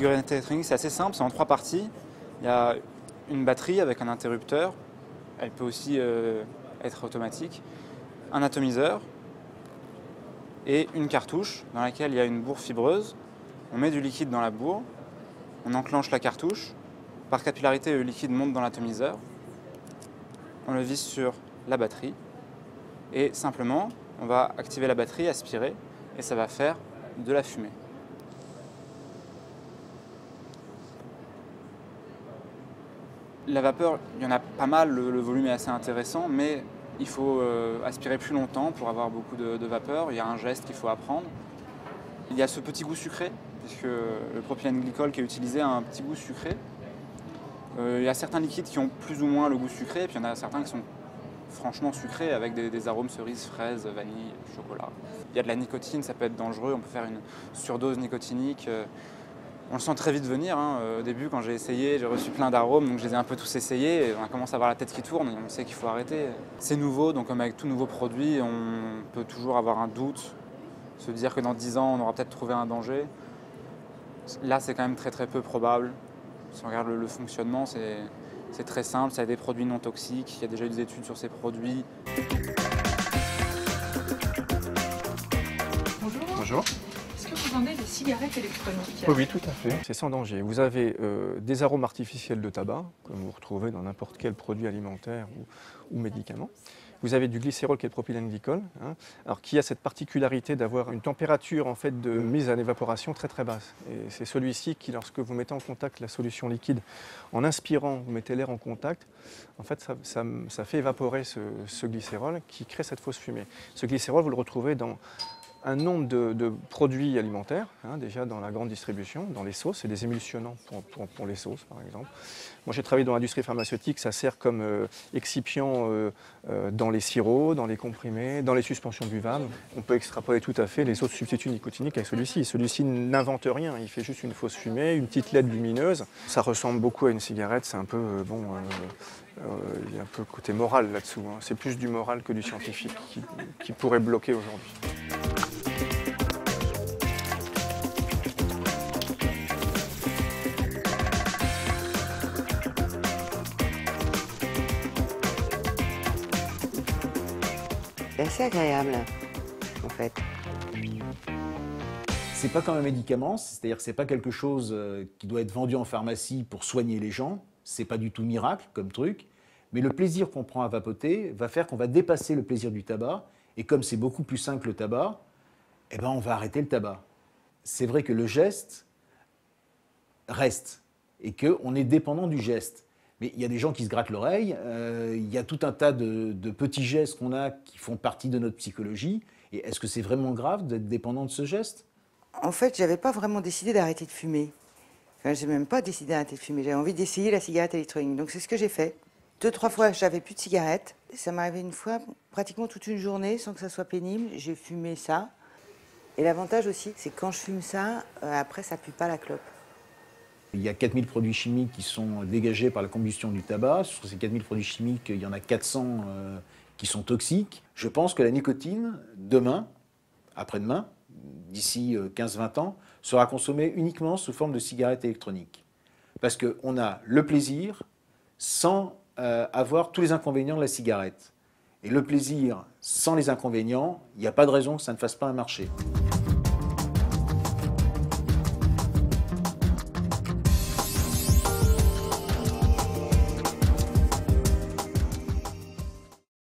cigarette électronique, c'est assez simple, c'est en 3 parties. Il y a une batterie avec un interrupteur, elle peut aussi être automatique, un atomiseur et une cartouche dans laquelle il y a une bourre fibreuse. On met du liquide dans la bourre, on enclenche la cartouche, par capillarité le liquide monte dans l'atomiseur, on le visse sur la batterie et simplement on va activer la batterie, aspirer et ça va faire de la fumée. La vapeur, il y en a pas mal, le volume est assez intéressant, mais il faut aspirer plus longtemps pour avoir beaucoup de vapeur. Il y a un geste qu'il faut apprendre. Il y a ce petit goût sucré, puisque le propylène glycol qui est utilisé a un petit goût sucré. Il y a certains liquides qui ont plus ou moins le goût sucré, et puis il y en a certains qui sont franchement sucrés, avec des arômes cerises, fraises, vanille, chocolat. Il y a de la nicotine, ça peut être dangereux, on peut faire une surdose nicotinique. On le sent très vite venir. Au début, quand j'ai essayé, j'ai reçu plein d'arômes, donc je les ai un peu tous essayés. Et on commence à avoir la tête qui tourne et on sait qu'il faut arrêter. C'est nouveau, donc comme avec tout nouveau produit, on peut toujours avoir un doute, se dire que dans 10 ans, on aura peut-être trouvé un danger. Là, c'est quand même très très peu probable. Si on regarde le fonctionnement, c'est très simple. Ça a des produits non toxiques. Il y a déjà eu des études sur ces produits. Bonjour. Bonjour. Est-ce que vous vendez des cigarettes électroniques? Oui, tout à fait. C'est sans danger. Vous avez des arômes artificiels de tabac, comme vous retrouvez dans n'importe quel produit alimentaire ou médicament. Vous avez du glycérol qui est le propylène glycol, alors qui a cette particularité d'avoir une température en fait, de mise à l'évaporation très très basse. Et c'est celui-ci qui, lorsque vous mettez en contact la solution liquide, en inspirant, vous mettez l'air en contact, en fait ça fait évaporer ce glycérol qui crée cette fausse fumée. Ce glycérol, vous le retrouvez dans un nombre de produits alimentaires, déjà dans la grande distribution, dans les sauces et des émulsionnants pour les sauces par exemple. Moi j'ai travaillé dans l'industrie pharmaceutique, ça sert comme excipient dans les sirops, dans les comprimés, dans les suspensions buvables. On peut extrapoler tout à fait les autres substituts nicotiniques avec celui-ci. Celui-ci n'invente rien, il fait juste une fausse fumée, une petite LED lumineuse. Ça ressemble beaucoup à une cigarette, c'est un peu, il y a un peu côté moral là-dessous. C'est plus du moral que du scientifique qui pourrait bloquer aujourd'hui. C'est assez agréable, en fait. C'est pas comme un médicament, c'est-à-dire que c'est pas quelque chose qui doit être vendu en pharmacie pour soigner les gens. C'est pas du tout miracle comme truc, mais le plaisir qu'on prend à vapoter va faire qu'on va dépasser le plaisir du tabac. Et comme c'est beaucoup plus sain que le tabac, eh ben on va arrêter le tabac. C'est vrai que le geste reste et qu'on est dépendant du geste. Mais il y a des gens qui se grattent l'oreille, il y a tout un tas de petits gestes qu'on a qui font partie de notre psychologie. Et est-ce que c'est vraiment grave d'être dépendant de ce geste? En fait, j'avais pas vraiment décidé d'arrêter de fumer. Enfin, j'ai même pas décidé d'arrêter de fumer. J'avais envie d'essayer la cigarette électronique. Donc c'est ce que j'ai fait. 2-3 fois, j'avais plus de cigarette. Ça m'est arrivé une fois, pratiquement toute une journée, sans que ça soit pénible. J'ai fumé ça. Et l'avantage aussi, c'est que quand je fume ça, après, ça pue pas la clope. Il y a 4000 produits chimiques qui sont dégagés par la combustion du tabac. Sur ces 4000 produits chimiques, il y en a 400 qui sont toxiques. Je pense que la nicotine, demain, après-demain, d'ici 15-20 ans, sera consommée uniquement sous forme de cigarette électronique. Parce qu'on a le plaisir sans avoir tous les inconvénients de la cigarette. Et le plaisir sans les inconvénients, il n'y a pas de raison que ça ne fasse pas un marché.